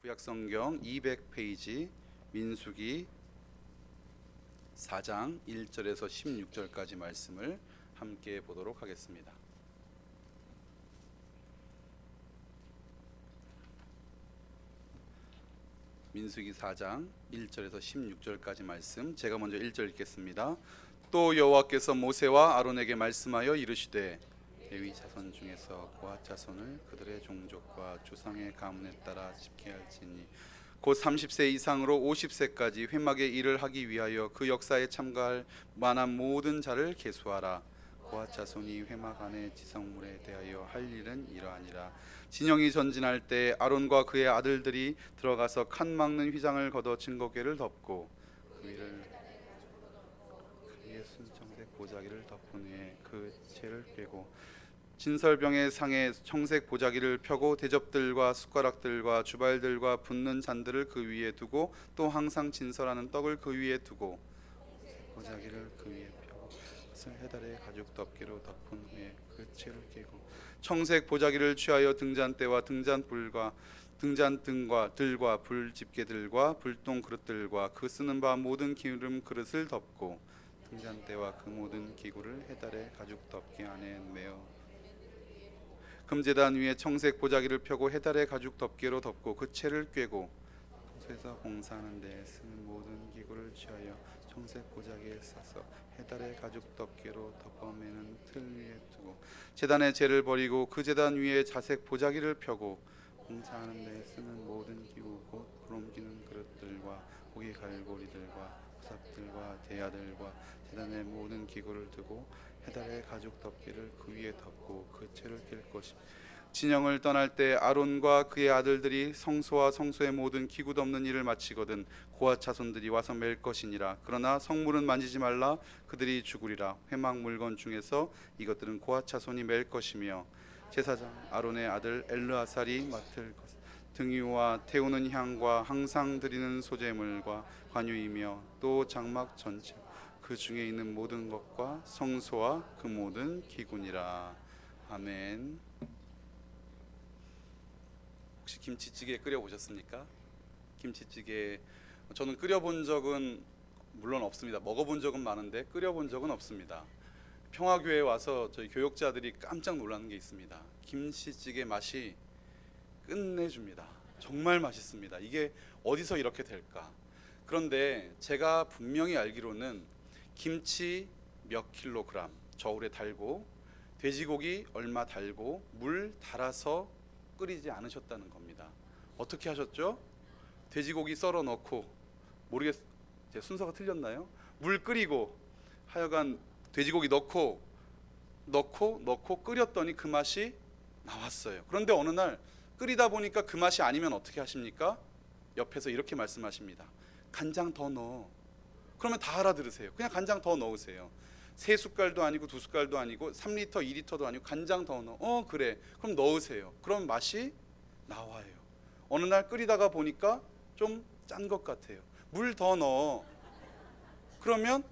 구약성경 200페이지 민수기 4장 1절에서 16절까지 말씀을 함께 보도록 하겠습니다. 민수기 4장 1절에서 16절까지 말씀, 제가 먼저 1절 읽겠습니다. 또 여호와께서 모세와 아론에게 말씀하여 이르시되 레위 자손 중에서 고핫 자손을 그들의 종족과 조상의 가문에 따라 집계할지니 곧 30세 이상으로 50세까지 회막의 일을 하기 위하여 그 역사에 참가할 만한 모든 자를 계수하라. 고핫 자손이 회막 안의 지성물에 대하여 할 일은 이러하니라. 진영이 전진할 때 아론과 그의 아들들이 들어가서 칸 막는 휘장을 걷어 증거궤를 덮고 그 위를 그의 순청색 보자기를 덮은 후에 그 채를 꿰고 진설병의 상에 청색 보자기를 펴고 대접들과 숟가락들과 주발들과 붓는 잔들을 그 위에 두고 또 항상 진설하는 떡을 그 위에 두고 보자기를 그 위에 펴고 그것을 해달의 가죽 덮개로 덮은 후에 그 채를 깨고 청색 보자기를 취하여 등잔대와 등잔불과 등잔등과 들과 불집게들과 불똥 그릇들과 그 쓰는 바 모든 기름 그릇을 덮고 등잔대와 그 모든 기구를 해달의 가죽 덮개 안에 메어 금제단 위에 청색 보자기를 펴고 해달의 가죽 덮개로 덮고 그 채를 꿰고 성소에서 봉사하는 데 쓰는 모든 기구를 취하여 청색 보자기에 싸서 해달의 가죽 덮개로 덮어매는 틀 위에 두고 제단의 재를 버리고 그 제단 위에 자색 보자기를 펴고 봉사하는 데 쓰는 모든 기구 곧 부름기는 그릇들과 고기 갈고리들과 부삽들과 대야들과 제단의 모든 기구를 두고 해달의 가죽 덮개를 그 위에 덮고 그 채를 낄 것이며 진영을 떠날 때 아론과 그의 아들들이 성소와 성소의 모든 기구 덮는 일을 마치거든 고핫 자손들이 와서 맬 것이니라. 그러나 성물은 만지지 말라. 그들이 죽으리라. 회막 물건 중에서 이것들은 고핫 자손이 맬 것이며 제사장 아론의 아들 엘르아살이 맡을 것 등유와 태우는 향과 항상 드리는 소제물과 관유이며 또 장막 전체 그 중에 있는 모든 것과 성소와 그 모든 기구니라. 아멘. 혹시 김치찌개 끓여 보셨습니까? 김치찌개 저는 끓여본 적은 물론 없습니다. 먹어본 적은 많은데 끓여본 적은 없습니다. 평화교회에 와서 저희 교역자들이 깜짝 놀라는 게 있습니다. 김치찌개 맛이 끝내줍니다. 정말 맛있습니다. 이게 어디서 이렇게 될까? 그런데 제가 분명히 알기로는 김치 몇 킬로그램 저울에 달고 돼지고기 얼마 달고 물 달아서 끓이지 않으셨다는 겁니다. 어떻게 하셨죠? 돼지고기 썰어 넣고 제 순서가 틀렸나요? 물 끓이고 하여간 돼지고기 넣고 끓였더니 그 맛이 나왔어요. 그런데 어느 날 끓이다 보니까 그 맛이 아니면 어떻게 하십니까? 옆에서 이렇게 말씀하십니다. 간장 더 넣어. 그러면 다 알아들으세요. 그냥 간장 더 넣으세요. 3숟갈도 아니고 2숟갈도 아니고 3리터 2리터도 아니고 간장 더 넣어. 그래. 그럼 넣으세요. 그럼 맛이 나와요. 어느 날 끓이다가 보니까 좀 짠 것 같아요. 물 더 넣어. 그러면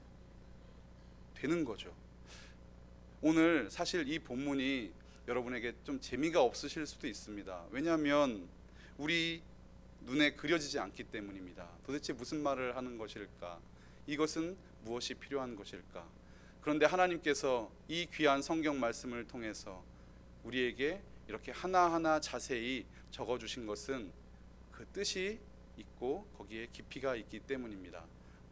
되는 거죠. 오늘 사실 이 본문이 여러분에게 좀 재미가 없으실 수도 있습니다. 왜냐하면 우리 눈에 그려지지 않기 때문입니다. 도대체 무슨 말을 하는 것일까? 이것은 무엇이 필요한 것일까? 그런데 하나님께서 이 귀한 성경 말씀을 통해서 우리에게 이렇게 하나하나 자세히 적어주신 것은 그 뜻이 있고 거기에 깊이가 있기 때문입니다.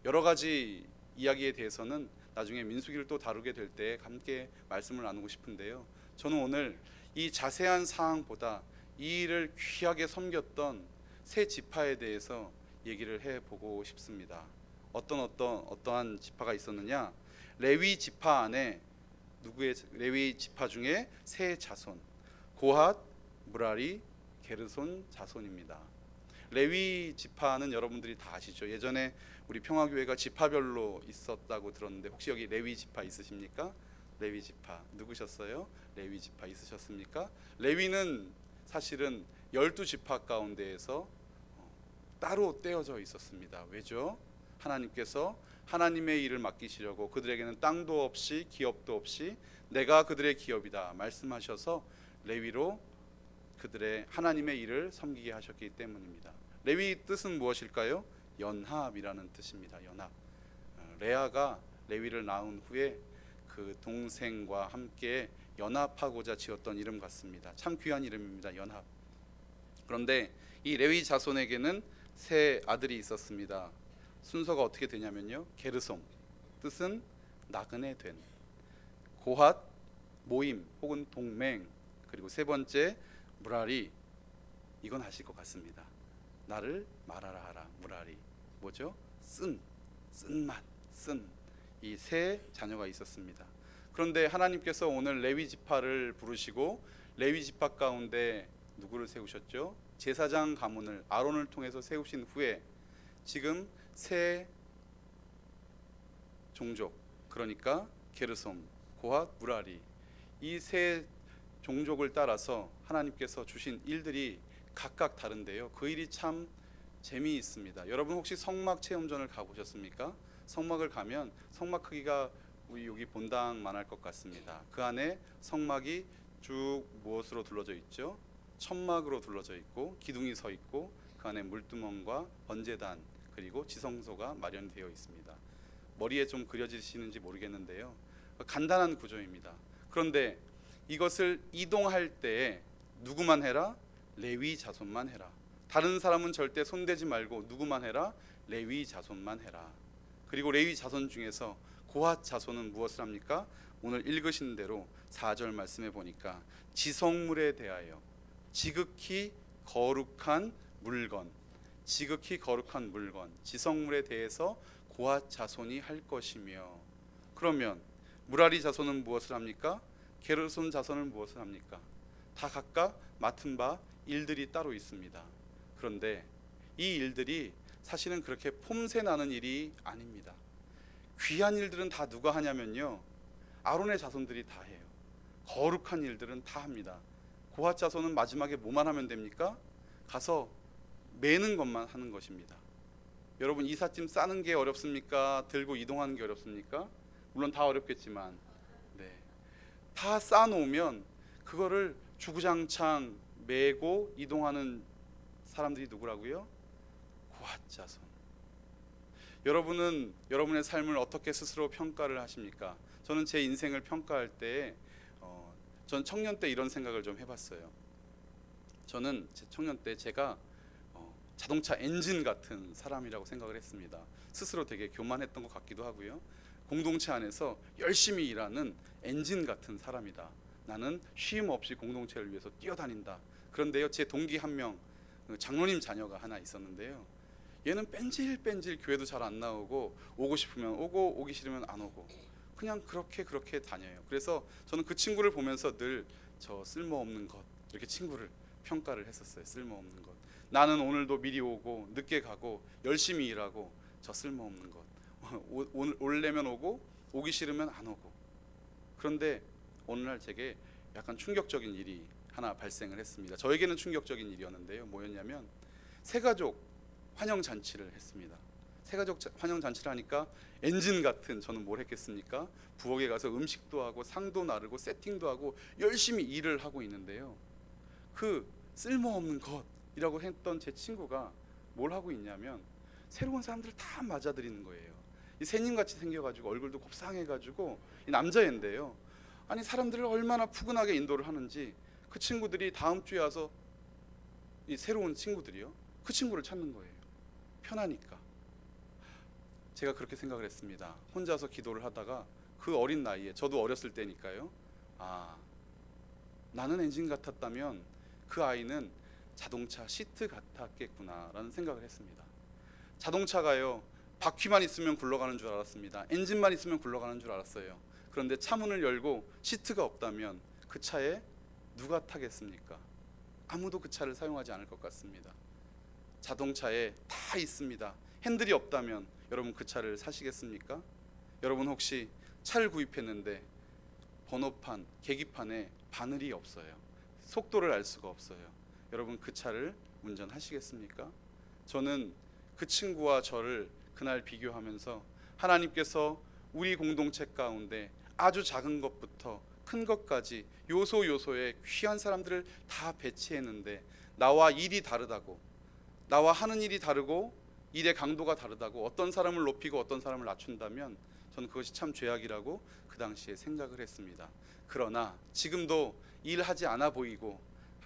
여러 가지 이야기에 대해서는 나중에 민수기를 또 다루게 될 때 함께 말씀을 나누고 싶은데요. 저는 오늘 이 자세한 사항보다 이 일을 귀하게 섬겼던 세 지파에 대해서 얘기를 해보고 싶습니다. 어떠한 지파가 있었느냐? 레위 지파 안에 레위 지파 중에 세 자손 고핫, 무라리, 게르손 자손입니다. 레위 지파는 여러분들이 다 아시죠? 예전에 우리 평화교회가 지파별로 있었다고 들었는데 혹시 여기 레위 지파 있으십니까? 레위 지파 누구셨어요? 레위 지파 있으셨습니까? 레위는 사실은 12지파 가운데에서 따로 떼어져 있었습니다. 왜죠? 하나님께서 하나님의 일을 맡기시려고 그들에게는 땅도 없이 기업도 없이 내가 그들의 기업이다 말씀하셔서 레위로 그들의 하나님의 일을 섬기게 하셨기 때문입니다. 레위 뜻은 무엇일까요? 연합이라는 뜻입니다. 연합. 레아가 레위를 낳은 후에 그 동생과 함께 연합하고자 지었던 이름 같습니다. 참 귀한 이름입니다. 연합. 그런데 이 레위 자손에게는 세 아들이 있었습니다. 순서가 어떻게 되냐면요, 게르솜, 뜻은 나그네 된, 고핫, 모임 혹은 동맹, 그리고 세 번째 무라리. 이건 아실 것 같습니다. 나를 말하라 하라. 무라리 뭐죠? 쓴맛, 쓴. 이 세 자녀가 있었습니다. 그런데 하나님께서 오늘 레위 지파를 부르시고 레위 지파 가운데 누구를 세우셨죠? 제사장 가문을 아론을 통해서 세우신 후에 지금 세 종족, 그러니까 게르솜, 고핫, 무라리, 이 세 종족을 따라서 하나님께서 주신 일들이 각각 다른데요, 그 일이 참 재미있습니다. 여러분 혹시 성막 체험전을 가보셨습니까? 성막을 가면 성막 크기가 우리 여기 본당만 할 것 같습니다. 그 안에 성막이 쭉 무엇으로 둘러져 있죠? 천막으로 둘러져 있고 기둥이 서 있고 그 안에 물두멍과 번제단 그리고 지성소가 마련되어 있습니다. 머리에 좀 그려지시는지 모르겠는데요, 간단한 구조입니다. 그런데 이것을 이동할 때에 누구만 해라? 레위 자손만 해라. 다른 사람은 절대 손대지 말고 누구만 해라? 레위 자손만 해라. 그리고 레위 자손 중에서 고핫 자손은 무엇을 합니까? 오늘 읽으신 대로 4절 말씀해 보니까 지성물에 대하여 지극히 거룩한 물건, 지극히 거룩한 물건, 지성물에 대해서 고핫 자손이 할 것이며, 그러면 무라리 자손은 무엇을 합니까? 게르솜 자손은 무엇을 합니까? 다 각각 맡은 바 일들이 따로 있습니다. 그런데 이 일들이 사실은 그렇게 폼새 나는 일이 아닙니다. 귀한 일들은 다 누가 하냐면요, 아론의 자손들이 다 해요. 거룩한 일들은 다 합니다. 고핫 자손은 마지막에 뭐만 하면 됩니까? 가서 매는 것만 하는 것입니다. 여러분 이삿짐 싸는 게 어렵습니까? 들고 이동하는 게 어렵습니까? 물론 다 어렵겠지만, 다 쌓아놓으면 그거를 주구장창 메고 이동하는 사람들이 누구라고요? 고핫 자손. 여러분은 여러분의 삶을 어떻게 스스로 평가를 하십니까? 저는 제 인생을 평가할 때 전 청년 때 이런 생각을 좀 해봤어요. 저는 제 청년 때 제가 자동차 엔진 같은 사람이라고 생각을 했습니다. 스스로 되게 교만했던 것 같기도 하고요. 공동체 안에서 열심히 일하는 엔진 같은 사람이다. 나는 쉼 없이 공동체를 위해서 뛰어다닌다. 그런데요, 제 동기 한 명, 장로님 자녀가 하나 있었는데요, 얘는 뺀질뺀질 교회도 잘 안 나오고 오고 싶으면 오고 오기 싫으면 안 오고 그냥 그렇게 다녀요. 그래서 저는 그 친구를 보면서 늘 저 쓸모없는 것, 이렇게 친구를 평가를 했었어요. 쓸모없는 것. 나는 오늘도 미리 오고 늦게 가고 열심히 일하고 저 쓸모없는 것. 오려면 오고 오기 싫으면 안 오고. 그런데 어느 날 제게 약간 충격적인 일이 하나 발생을 했습니다. 저에게는 충격적인 일이었는데요, 뭐였냐면 새가족 환영잔치를 했습니다. 새가족 환영잔치를 하니까 엔진 같은 저는 뭘 했겠습니까? 부엌에 가서 음식도 하고 상도 나르고 세팅도 하고 열심히 일을 하고 있는데요, 그 쓸모없는 것이라고 했던 제 친구가 뭘 하고 있냐면 새로운 사람들을 다 맞아들이는 거예요. 이 새님같이 생겨가지고 얼굴도 곱상해가지고 이 남자애인데요, 아니 사람들을 얼마나 푸근하게 인도를 하는지 그 친구들이 다음 주에 와서 이 새로운 친구들이요, 그 친구를 찾는 거예요. 편하니까. 제가 그렇게 생각을 했습니다. 혼자서 기도를 하다가 그 어린 나이에, 저도 어렸을 때니까요, 나는 엔진 같았다면 그 아이는 자동차 시트 같았겠구나 라는 생각을 했습니다. 자동차가요, 바퀴만 있으면 굴러가는 줄 알았습니다. 엔진만 있으면 굴러가는 줄 알았어요. 그런데 차 문을 열고 시트가 없다면 그 차에 누가 타겠습니까? 아무도 그 차를 사용하지 않을 것 같습니다. 자동차에 다 있습니다. 핸들이 없다면 여러분 그 차를 사시겠습니까? 여러분 혹시 차를 구입했는데 번호판, 계기판에 바늘이 없어요. 속도를 알 수가 없어요. 여러분 그 차를 운전하시겠습니까? 저는 그 친구와 저를 그날 비교하면서 하나님께서 우리 공동체 가운데 아주 작은 것부터 큰 것까지 요소요소에 귀한 사람들을 다 배치했는데 나와 일이 다르다고, 나와 하는 일이 다르고 일의 강도가 다르다고 어떤 사람을 높이고 어떤 사람을 낮춘다면 저는 그것이 참 죄악이라고 그 당시에 생각을 했습니다. 그러나 지금도 일하지 않아 보이고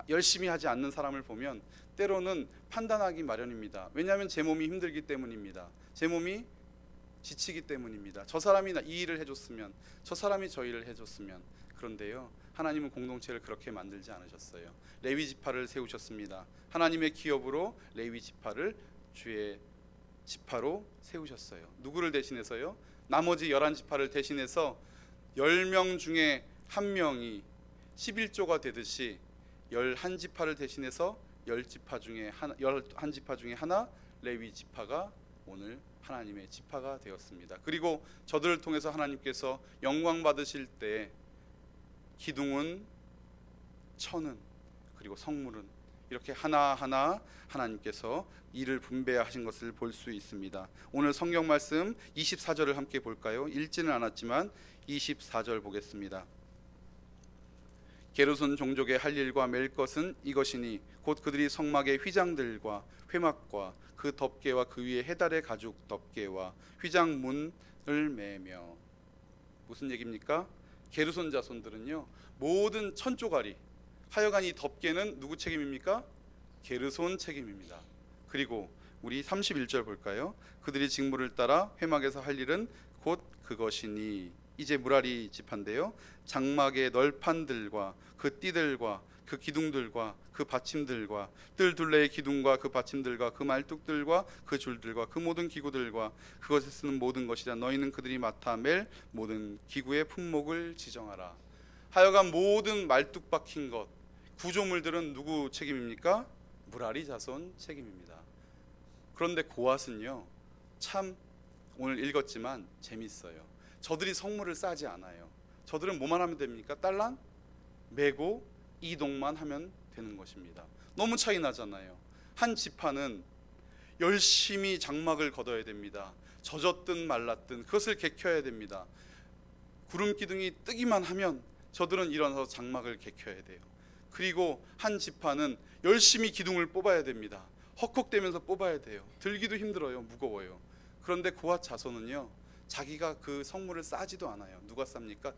열심히 하지 않는 사람을 보면 때로는 판단하기 마련입니다. 왜냐하면 제 몸이 힘들기 때문입니다. 제 몸이 지치기 때문입니다. 저 사람이 이 일을 해줬으면, 저 사람이 저 일을 해줬으면. 그런데요, 하나님은 공동체를 그렇게 만들지 않으셨어요. 레위 지파를 세우셨습니다. 하나님의 기업으로 레위 지파를 주의 지파로 세우셨어요. 누구를 대신해서요? 나머지 11지파를 대신해서 10명 중에 1명이 11조가 되듯이 11지파를 대신해서 11지파 중에 하나 레위 지파가 오늘 하나님의 지파가 되었습니다. 그리고 저들을 통해서 하나님께서 영광 받으실 때 기둥은, 천은, 그리고 성물은 이렇게 하나하나 하나님께서 일을 분배하신 것을 볼 수 있습니다. 오늘 성경 말씀 24절을 함께 볼까요? 읽지는 않았지만 24절 보겠습니다. 게르손 종족의 할 일과 맬 것은 이것이니 곧 그들이 성막의 휘장들과 회막과 그 덮개와 그 위에 해달의 가죽 덮개와 휘장문을 매며. 무슨 얘기입니까? 게르손 자손들은요, 모든 천조가리, 하여간 이 덮개는 누구 책임입니까? 게르손 책임입니다. 그리고 우리 31절 볼까요? 그들이 직무를 따라 회막에서 할 일은 곧 그것이니. 이제 무라리 지파인데요, 장막의 널판들과 그 띠들과 그 기둥들과 그 받침들과 뜰 둘레의 기둥과 그 받침들과 그 말뚝들과 그 줄들과 그 모든 기구들과 그것에 쓰는 모든 것이라 너희는 그들이 맡아 맬 모든 기구의 품목을 지정하라. 하여간 모든 말뚝 박힌 것, 구조물들은 누구 책임입니까? 무라리 자손 책임입니다. 그런데 고앗은요, 참 오늘 읽었지만 재밌어요. 저들이 성물을 싸지 않아요. 저들은 뭐만 하면 됩니까? 딸랑 메고 이동만 하면 되는 것입니다. 너무 차이 나잖아요. 한 지파는 열심히 장막을 걷어야 됩니다. 젖었든 말랐든 그것을 개켜야 됩니다. 구름 기둥이 뜨기만 하면 저들은 일어나서 장막을 개켜야 돼요. 그리고 한 지파는 열심히 기둥을 뽑아야 됩니다. 헉헉대면서 뽑아야 돼요. 들기도 힘들어요. 무거워요. 그런데 고앗 자손은요, 자기가 그 성물을 싸지도 않아요. 누가 쌉니까?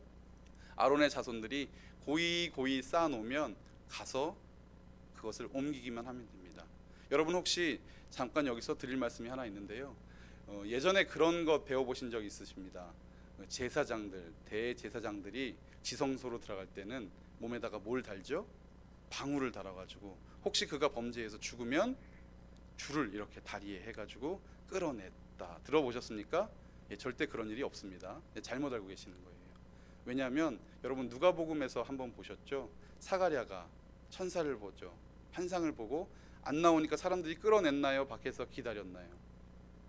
아론의 자손들이 고이 쌓아놓으면 가서 그것을 옮기기만 하면 됩니다. 여러분 혹시 잠깐 여기서 드릴 말씀이 하나 있는데요, 예전에 그런 거 배워보신 적 있으십니다. 제사장들, 대제사장들이 지성소로 들어갈 때는 몸에다가 뭘 달죠? 방울을 달아가지고 혹시 그가 범죄해서 죽으면 줄을 이렇게 다리에 해가지고 끌어냈다. 들어보셨습니까? 예, 절대 그런 일이 없습니다. 예, 잘못 알고 계시는 거예요. 왜냐하면 여러분 누가복음에서 한번 보셨죠? 사가랴가 천사를 보죠. 환상을 보고 안 나오니까 사람들이 끌어냈나요? 밖에서 기다렸나요?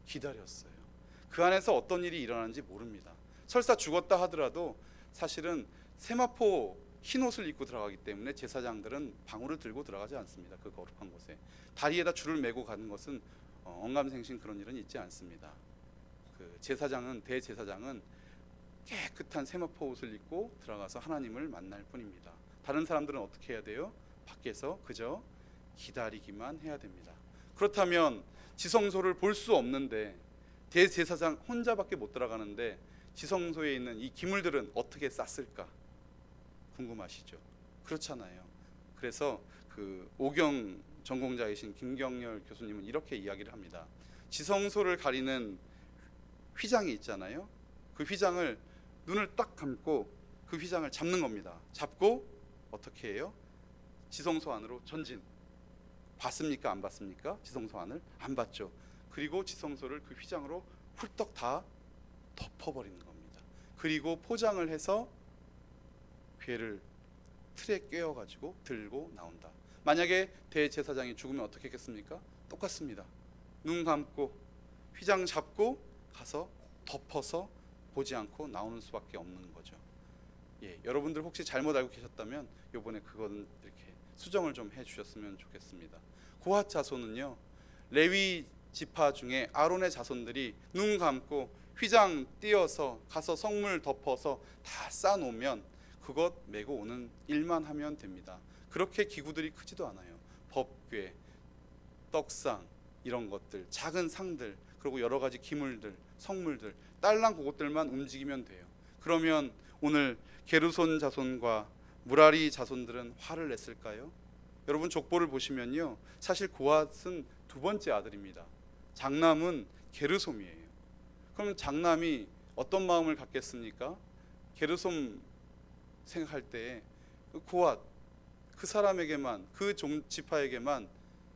기다렸어요. 그 안에서 어떤 일이 일어나는지 모릅니다. 설사 죽었다 하더라도 사실은 세마포 흰 옷을 입고 들어가기 때문에 제사장들은 방울을 들고 들어가지 않습니다. 그 거룩한 곳에 다리에다 줄을 메고 가는 것은 언감생심 그런 일은 있지 않습니다. 그 제사장은, 대제사장은 깨끗한 세마포 옷을 입고 들어가서 하나님을 만날 뿐입니다. 다른 사람들은 어떻게 해야 돼요? 밖에서 그저 기다리기만 해야 됩니다. 그렇다면 지성소를 볼 수 없는데 대제사장 혼자밖에 못 들어가는데 지성소에 있는 이 기물들은 어떻게 쌌을까 궁금하시죠? 그렇잖아요. 그래서 그 오경 전공자이신 김경렬 교수님은 이렇게 이야기를 합니다. 지성소를 가리는 휘장이 있잖아요. 그 휘장을 눈을 딱 감고 그 휘장을 잡는 겁니다. 잡고 어떻게 해요? 지성소 안으로 전진. 봤습니까? 안 봤습니까? 지성소 안을 안 봤죠. 그리고 지성소를 그 휘장으로 훌떡 다 덮어버리는 겁니다. 그리고 포장을 해서 괴를 틀에 꿰어가지고 들고 나온다. 만약에 대제사장이 죽으면 어떻게 했겠습니까? 똑같습니다. 눈 감고 휘장 잡고 가서 덮어서 보지 않고 나오는 수밖에 없는 거죠. 예, 여러분들 혹시 잘못 알고 계셨다면 이번에 그건 이렇게 수정을 좀 해주셨으면 좋겠습니다. 고핫 자손은요, 레위 지파 중에 아론의 자손들이 눈 감고 휘장 띄어서 가서 성물 덮어서 다 싸놓으면 그 그것 메고 오는 일만 하면 됩니다. 그렇게 기구들이 크지도 않아요. 법궤, 떡상 이런 것들, 작은 상들, 그리고 여러 가지 기물들, 성물들, 딸랑 그것들만 움직이면 돼요. 그러면 오늘 게르손 자손과 무라리 자손들은 화를 냈을까요? 여러분 족보를 보시면요, 사실 고앗은 두 번째 아들입니다. 장남은 게르솜이에요. 그럼 장남이 어떤 마음을 갖겠습니까? 게르솜 생각할 때 고앗 그 사람에게만, 그 지파에게만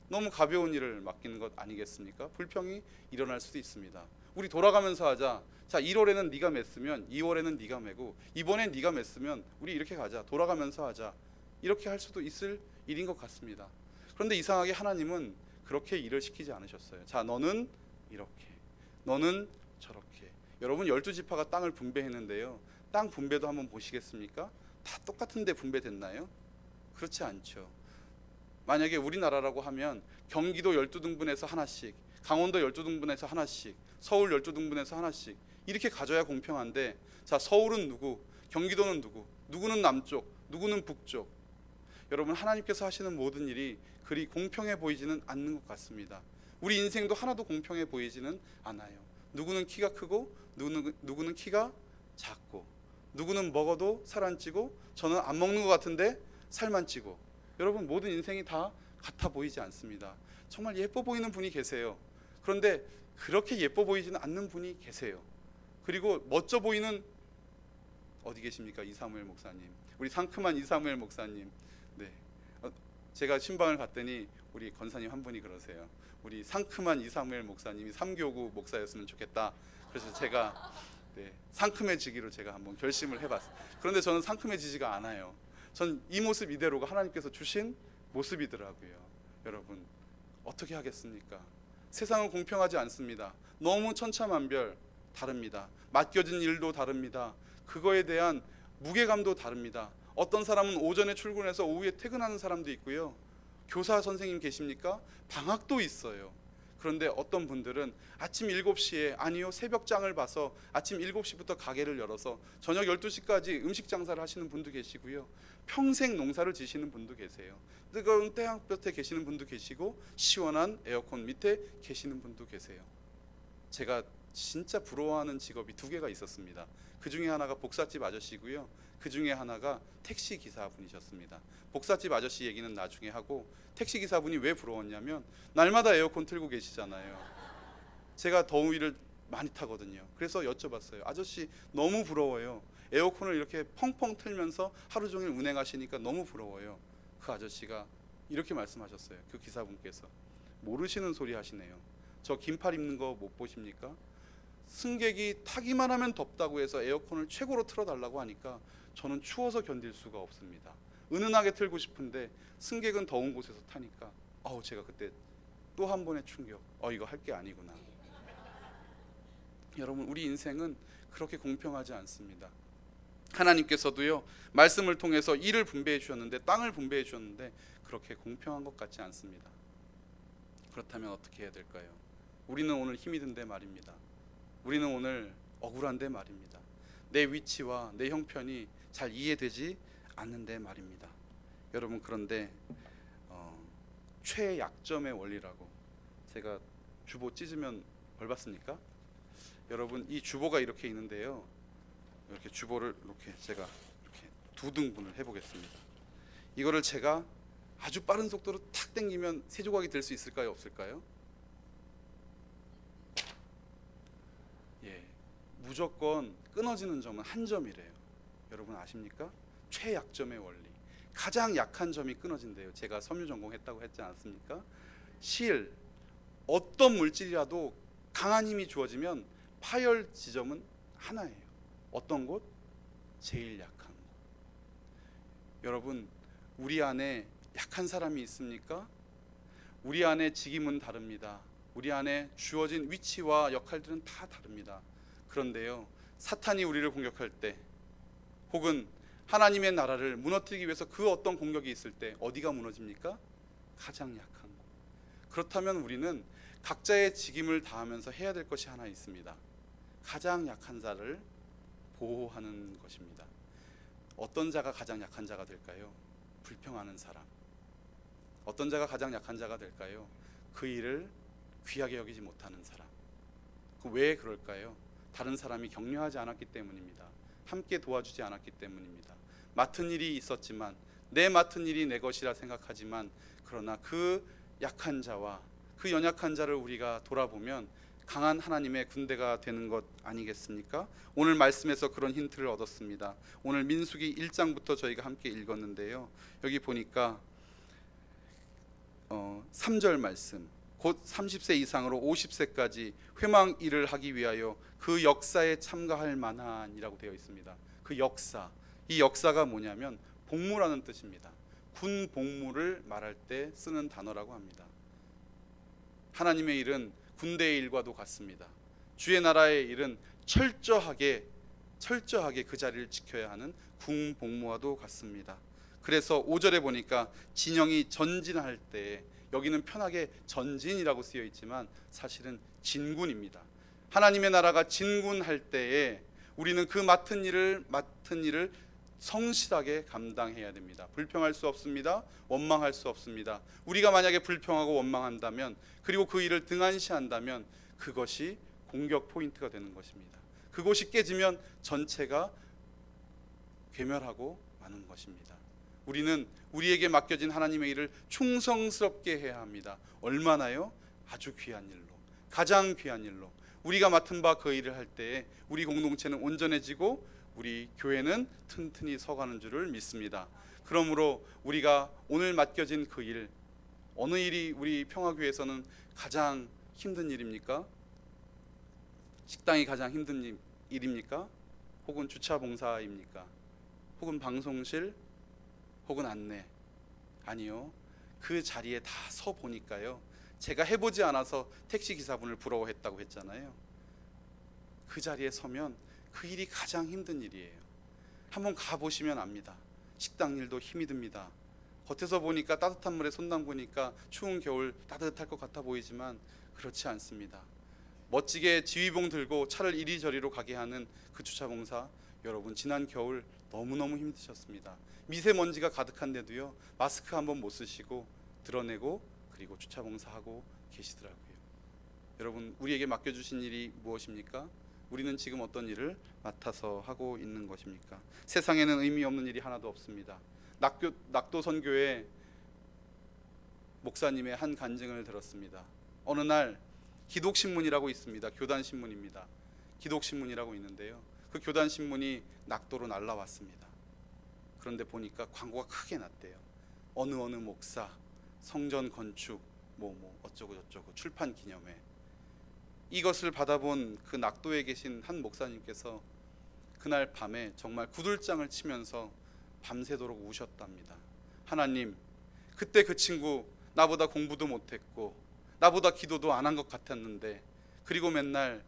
너무 가벼운 일을 맡기는 것 아니겠습니까? 불평이 일어날 수도 있습니다. 우리 돌아가면서 하자. 자, 1월에는 네가 맸으면 2월에는 네가 매고 이번엔 네가 맸으면 우리 이렇게 가자. 돌아가면서 하자. 이렇게 할 수도 있을 일인 것 같습니다. 그런데 이상하게 하나님은 그렇게 일을 시키지 않으셨어요. 자, 너는 이렇게, 너는 저렇게. 여러분 12지파가 땅을 분배했는데요, 땅 분배도 한번 보시겠습니까? 다 똑같은데 분배됐나요? 그렇지 않죠. 만약에 우리나라라고 하면 경기도 12등분해서 하나씩, 강원도 12등분해서 하나씩, 서울 12등분해서 하나씩 이렇게 가져야 공평한데, 자, 서울은 누구, 경기도는 누구, 누구는 남쪽, 누구는 북쪽. 여러분 하나님께서 하시는 모든 일이 그리 공평해 보이지는 않는 것 같습니다. 우리 인생도 하나도 공평해 보이지는 않아요. 누구는 키가 크고 누구는 키가 작고, 누구는 먹어도 살 안 찌고 저는 안 먹는 것 같은데 살만 찌고. 여러분 모든 인생이 다 같아 보이지 않습니다. 정말 예뻐 보이는 분이 계세요. 그런데 그렇게 예뻐 보이지는 않는 분이 계세요. 그리고 멋져 보이는, 어디 계십니까? 이사무엘 목사님, 우리 상큼한 이사무엘 목사님. 네, 제가 신방을 갔더니 우리 권사님 한 분이 그러세요. 우리 상큼한 이사무엘 목사님이 삼교구 목사였으면 좋겠다. 그래서 제가 상큼해지기로 제가 한번 결심을 해봤어요. 그런데 저는 상큼해지지가 않아요. 전 이 모습 이대로가 하나님께서 주신 모습이더라고요. 여러분 어떻게 하겠습니까? 세상은 공평하지 않습니다. 너무 천차만별 다릅니다. 맡겨진 일도 다릅니다. 그거에 대한 무게감도 다릅니다. 어떤 사람은 오전에 출근해서 오후에 퇴근하는 사람도 있고요. 교사 선생님 계십니까? 방학도 있어요. 그런데 어떤 분들은 아침 7시에, 아니요 새벽장을 봐서 아침 7시부터 가게를 열어서 저녁 12시까지 음식 장사를 하시는 분도 계시고요. 평생 농사를 지시는 분도 계세요. 뜨거운 태양볕에 계시는 분도 계시고 시원한 에어컨 밑에 계시는 분도 계세요. 제가 진짜 부러워하는 직업이 두 개가 있었습니다. 그 중에 하나가 복사집 아저씨고요. 그 중에 하나가 택시 기사분이셨습니다. 복사집 아저씨 얘기는 나중에 하고, 택시 기사분이 왜 부러웠냐면 날마다 에어컨 틀고 계시잖아요. 제가 더위를 많이 타거든요. 그래서 여쭤봤어요. 아저씨 너무 부러워요. 에어컨을 이렇게 펑펑 틀면서 하루 종일 운행하시니까 너무 부러워요. 그 아저씨가 이렇게 말씀하셨어요. 그 기사분께서 모르시는 소리 하시네요. 저 긴팔 입는 거 못 보십니까? 승객이 타기만 하면 덥다고 해서 에어컨을 최고로 틀어달라고 하니까 저는 추워서 견딜 수가 없습니다. 은은하게 틀고 싶은데 승객은 더운 곳에서 타니까 제가 그때 또 한 번의 충격. 이거 할 게 아니구나. 여러분 우리 인생은 그렇게 공평하지 않습니다. 하나님께서도요 말씀을 통해서 일을 분배해 주셨는데, 땅을 분배해 주셨는데 그렇게 공평한 것 같지 않습니다. 그렇다면 어떻게 해야 될까요? 우리는 오늘 힘이 든데 말입니다. 우리는 오늘 억울한데 말입니다. 내 위치와 내 형편이 잘 이해되지 않는데 말입니다. 여러분 그런데 최약점의 원리라고, 제가 주보 찢으면 벌 받습니까? 여러분 이 주보가 이렇게 있는데요, 이렇게 주보를 이렇게 제가 이렇게 두 등분을 해보겠습니다. 이거를 제가 아주 빠른 속도로 탁 당기면 세 조각이 될 수 있을까요, 없을까요? 무조건 끊어지는 점은 한 점이래요. 여러분 아십니까? 최약점의 원리. 가장 약한 점이 끊어진대요. 제가 섬유 전공했다고 했지 않았습니까? 실, 어떤 물질이라도 강한 힘이 주어지면 파열 지점은 하나예요. 어떤 곳? 제일 약한 곳. 여러분 우리 안에 약한 사람이 있습니까? 우리 안에 직임은 다릅니다. 우리 안에 주어진 위치와 역할들은 다 다릅니다. 그런데요, 사탄이 우리를 공격할 때, 혹은 하나님의 나라를 무너뜨리기 위해서 그 어떤 공격이 있을 때 어디가 무너집니까? 가장 약한 곳. 그렇다면 우리는 각자의 직임을 다하면서 해야 될 것이 하나 있습니다. 가장 약한 자를 보호하는 것입니다. 어떤 자가 가장 약한 자가 될까요? 불평하는 사람. 어떤 자가 가장 약한 자가 될까요? 그 일을 귀하게 여기지 못하는 사람. 왜 그럴까요? 다른 사람이 격려하지 않았기 때문입니다. 함께 도와주지 않았기 때문입니다. 맡은 일이 있었지만, 내 맡은 일이 내 것이라 생각하지만, 그러나 그 약한 자와 그 연약한 자를 우리가 돌아보면 강한 하나님의 군대가 되는 것 아니겠습니까? 오늘 말씀에서 그런 힌트를 얻었습니다. 오늘 민수기 1장부터 저희가 함께 읽었는데요, 여기 보니까 3절 말씀, 곧 30세 이상으로 50세까지 회망 일을 하기 위하여 그 역사에 참가할 만한이라고 되어 있습니다. 그 역사, 이 역사가 뭐냐면 복무라는 뜻입니다. 군 복무를 말할 때 쓰는 단어라고 합니다. 하나님의 일은 군대의 일과도 같습니다. 주의 나라의 일은 철저하게 그 자리를 지켜야 하는 군 복무와도 같습니다. 그래서 5절에 보니까 진영이 전진할 때, 여기는 편하게 전진이라고 쓰여 있지만 사실은 진군입니다. 하나님의 나라가 진군할 때에 우리는 그 맡은 일을 성실하게 감당해야 됩니다. 불평할 수 없습니다. 원망할 수 없습니다. 우리가 만약에 불평하고 원망한다면, 그리고 그 일을 등한시한다면 그것이 공격 포인트가 되는 것입니다. 그것이 깨지면 전체가 괴멸하고 마는 것입니다. 우리는 우리에게 맡겨진 하나님의 일을 충성스럽게 해야 합니다. 얼마나요? 아주 귀한 일로, 가장 귀한 일로. 우리가 맡은 바 그 일을 할 때에 우리 공동체는 온전해지고 우리 교회는 튼튼히 서가는 줄을 믿습니다. 그러므로 우리가 오늘 맡겨진 그 일, 어느 일이 우리 평화교회에서는 가장 힘든 일입니까? 식당이 가장 힘든 일입니까? 혹은 주차 봉사입니까? 혹은 방송실? 혹은 안내? 아니요. 그 자리에 다 서 보니까요, 제가 해보지 않아서 택시기사분을 부러워했다고 했잖아요. 그 자리에 서면 그 일이 가장 힘든 일이에요. 한번 가보시면 압니다. 식당 일도 힘이 듭니다. 겉에서 보니까 따뜻한 물에 손 담그니까 추운 겨울 따뜻할 것 같아 보이지만 그렇지 않습니다. 멋지게 지휘봉 들고 차를 이리저리로 가게 하는 그 주차봉사, 여러분 지난 겨울 너무너무 힘드셨습니다. 미세먼지가 가득한데도요, 마스크 한번 못 쓰시고 드러내고 그리고 주차봉사하고 계시더라고요. 여러분, 우리에게 맡겨주신 일이 무엇입니까? 우리는 지금 어떤 일을 맡아서 하고 있는 것입니까? 세상에는 의미 없는 일이 하나도 없습니다. 낙도 선교회 목사님의 한 간증을 들었습니다. 어느 날 기독신문이라고 있습니다. 교단신문입니다. 기독신문이라고 있는데요, 그 교단신문이 낙도로 날라왔습니다. 그런데 보니까 광고가 크게 났대요. 어느 목사, 성전 건축, 어쩌고 저쩌고 출판 기념회. 이것을 받아본 그 낙도에 계신 한 목사님께서 그날 밤에 정말 구들장을 치면서 밤새도록 우셨답니다. 하나님, 그때 그 친구 나보다 공부도 못했고 나보다 기도도 안 한 것 같았는데, 그리고 맨날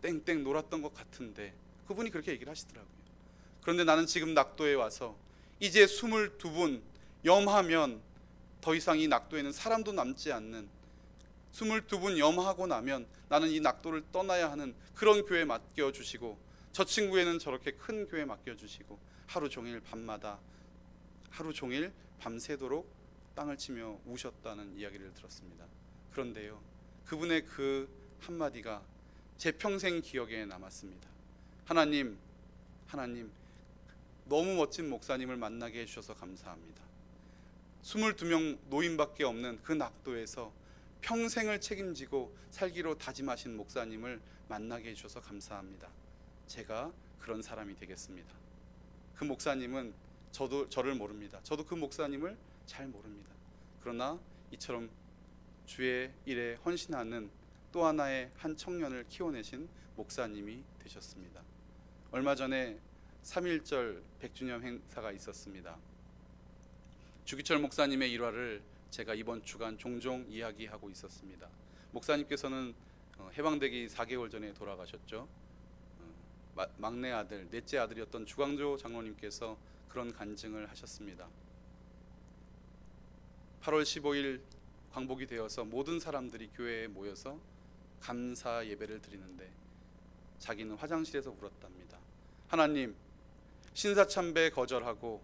땡땡 놀았던 것 같은데, 그분이 그렇게 얘기를 하시더라고요. 그런데 나는 지금 낙도에 와서 이제 22분 염하면 더 이상 이 낙도에는 사람도 남지 않는, 22분 염하고 나면 나는 이 낙도를 떠나야 하는 그런 교회 맡겨주시고, 저 친구에는 저렇게 큰 교회 맡겨주시고, 하루 종일 밤새도록 땅을 치며 우셨다는 이야기를 들었습니다. 그런데요, 그분의 그 한마디가 제 평생 기억에 남았습니다. 하나님, 너무 멋진 목사님을 만나게 해주셔서 감사합니다. 22명 노인밖에 없는 그 낙도에서 평생을 책임지고 살기로 다짐하신 목사님을 만나게 해주셔서 감사합니다. 제가 그런 사람이 되겠습니다. 그 목사님은 저를 모릅니다. 저도 그 목사님을 잘 모릅니다. 그러나 이처럼 주의 일에 헌신하는 또 하나의 한 청년을 키워내신 목사님이 되셨습니다. 얼마 전에 3.1절 100주년 행사가 있었습니다. 주기철 목사님의 일화를 제가 이번 주간 종종 이야기하고 있었습니다. 목사님께서는 해방되기 4개월 전에 돌아가셨죠. 막내 아들, 넷째 아들이었던 주광조 장로님께서 그런 간증을 하셨습니다. 8월 15일 광복이 되어서 모든 사람들이 교회에 모여서 감사 예배를 드리는데 자기는 화장실에서 울었답니다. 하나님, 신사참배 거절하고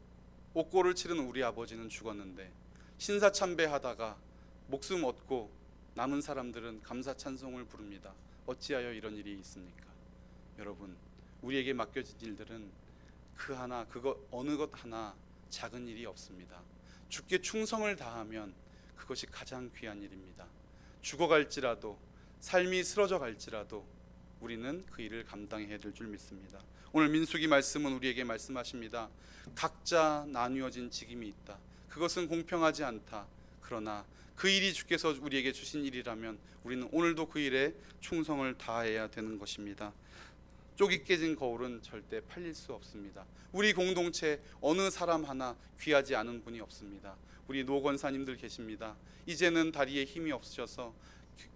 옥고를 치른 우리 아버지는 죽었는데 신사참배하다가 목숨 얻고 남은 사람들은 감사 찬송을 부릅니다. 어찌하여 이런 일이 있습니까? 여러분, 우리에게 맡겨진 일들은 그거 어느 것 하나 작은 일이 없습니다. 주께 충성을 다하면 그것이 가장 귀한 일입니다. 죽어갈지라도 삶이 쓰러져 갈지라도 우리는 그 일을 감당해야 될 줄 믿습니다. 오늘 민수기 말씀은 우리에게 말씀하십니다. 각자 나뉘어진 직임이 있다. 그것은 공평하지 않다. 그러나 그 일이 주께서 우리에게 주신 일이라면 우리는 오늘도 그 일에 충성을 다해야 되는 것입니다. 쪽이 깨진 거울은 절대 팔릴 수 없습니다. 우리 공동체 어느 사람 하나 귀하지 않은 분이 없습니다. 우리 노 권사님들 계십니다. 이제는 다리에 힘이 없으셔서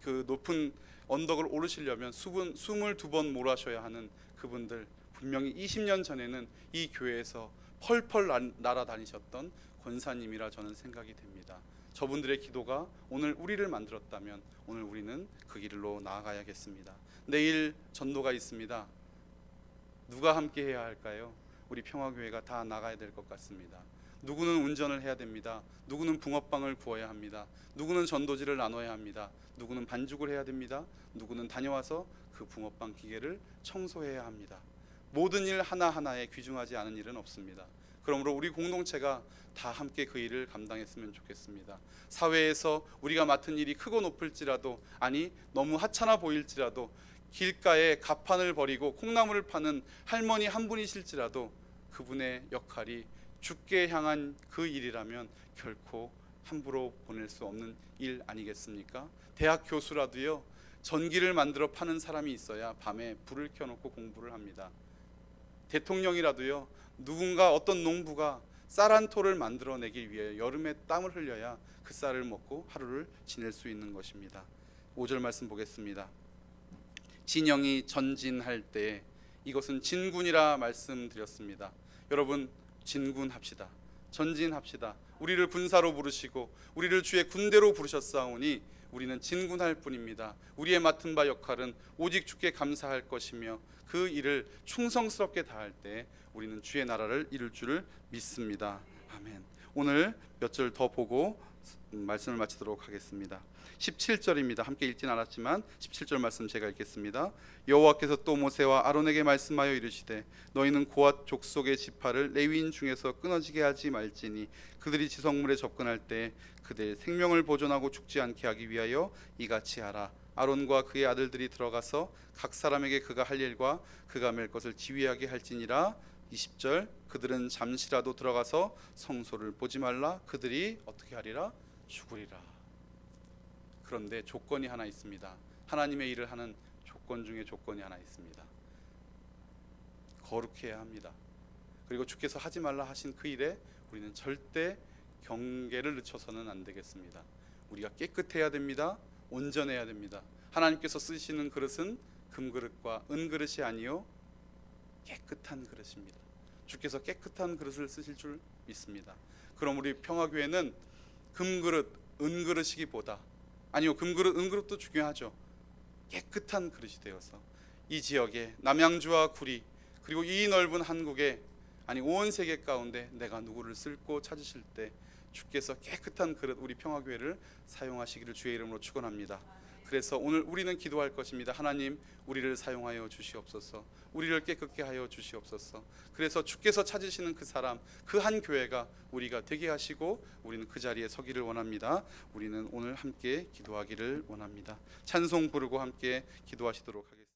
그 높은 언덕을 오르시려면 22번 몰아셔야 하는 그분들, 분명히 20년 전에는 이 교회에서 펄펄 날아다니셨던 권사님이라 저는 생각이 됩니다. 저분들의 기도가 오늘 우리를 만들었다면 오늘 우리는 그 길로 나아가야겠습니다. 내일 전도가 있습니다. 누가 함께 해야 할까요? 우리 평화교회가 다 나가야 될 것 같습니다. 누구는 운전을 해야 됩니다. 누구는 붕어빵을 구워야 합니다. 누구는 전도지를 나눠야 합니다. 누구는 반죽을 해야 됩니다. 누구는 다녀와서 그 붕어빵 기계를 청소해야 합니다. 모든 일 하나하나에 귀중하지 않은 일은 없습니다. 그러므로 우리 공동체가 다 함께 그 일을 감당했으면 좋겠습니다. 사회에서 우리가 맡은 일이 크고 높을지라도, 아니 너무 하찮아 보일지라도, 길가에 가판을 버리고 콩나물을 파는 할머니 한 분이실지라도 그분의 역할이 주께 향한 그 일이라면 결코 함부로 보낼 수 없는 일 아니겠습니까? 대학 교수라도요, 전기를 만들어 파는 사람이 있어야 밤에 불을 켜놓고 공부를 합니다. 대통령이라도요, 누군가 어떤 농부가 쌀 한 톨을 만들어내기 위해 여름에 땀을 흘려야 그 쌀을 먹고 하루를 지낼 수 있는 것입니다. 5절 말씀 보겠습니다. 진영이 전진할 때, 이것은 진군이라 말씀드렸습니다. 여러분, 진군합시다. 전진합시다. 우리를 군사로 부르시고 우리를 주의 군대로 부르셨사오니 우리는 진군할 뿐입니다. 우리의 맡은 바 역할은 오직 주께 감사할 것이며 그 일을 충성스럽게 다할 때 우리는 주의 나라를 이룰 줄 믿습니다. 아멘. 오늘 몇 절 더 보고 말씀을 마치도록 하겠습니다. 17절입니다. 함께 읽진 않았지만 17절 말씀 제가 읽겠습니다. 여호와께서 또 모세와 아론에게 말씀하여 이르시되 너희는 고앗 족속의 지파를 레위인 중에서 끊어지게 하지 말지니 그들이 지성물에 접근할 때 그들의 생명을 보존하고 죽지 않게 하기 위하여 이같이 하라. 아론과 그의 아들들이 들어가서 각 사람에게 그가 할 일과 그가 맬 것을 지휘하게 할지니라. 20절 그들은 잠시라도 들어가서 성소를 보지 말라. 그들이 어떻게 하리라? 죽으리라. 그런데 조건이 하나 있습니다. 하나님의 일을 하는 조건 중에 조건이 하나 있습니다. 거룩해야 합니다. 그리고 주께서 하지 말라 하신 그 일에 우리는 절대 경계를 늦춰서는 안 되겠습니다. 우리가 깨끗해야 됩니다. 온전해야 됩니다. 하나님께서 쓰시는 그릇은 금그릇과 은그릇이 아니요 깨끗한 그릇입니다. 주께서 깨끗한 그릇을 쓰실 줄 믿습니다. 그럼 우리 평화교회는 금그릇, 은그릇이기보다, 아니요, 금그릇, 은그릇도 중요하죠. 깨끗한 그릇이 되어서 이 지역에 남양주와 구리, 그리고 이 넓은 한국에, 아니 온 세계 가운데 내가 누구를 쓸고 찾으실 때 주께서 깨끗한 그릇 우리 평화교회를 사용하시기를 주의 이름으로 축원합니다. 그래서 오늘 우리는 기도할 것입니다. 하나님, 우리를 사용하여 주시옵소서. 우리를 깨끗게 하여 주시옵소서. 그래서 주께서 찾으시는 그 사람, 그 한 교회가 우리가 되게 하시고 우리는 그 자리에 서기를 원합니다. 우리는 오늘 함께 기도하기를 원합니다. 찬송 부르고 함께 기도하시도록 하겠습니다.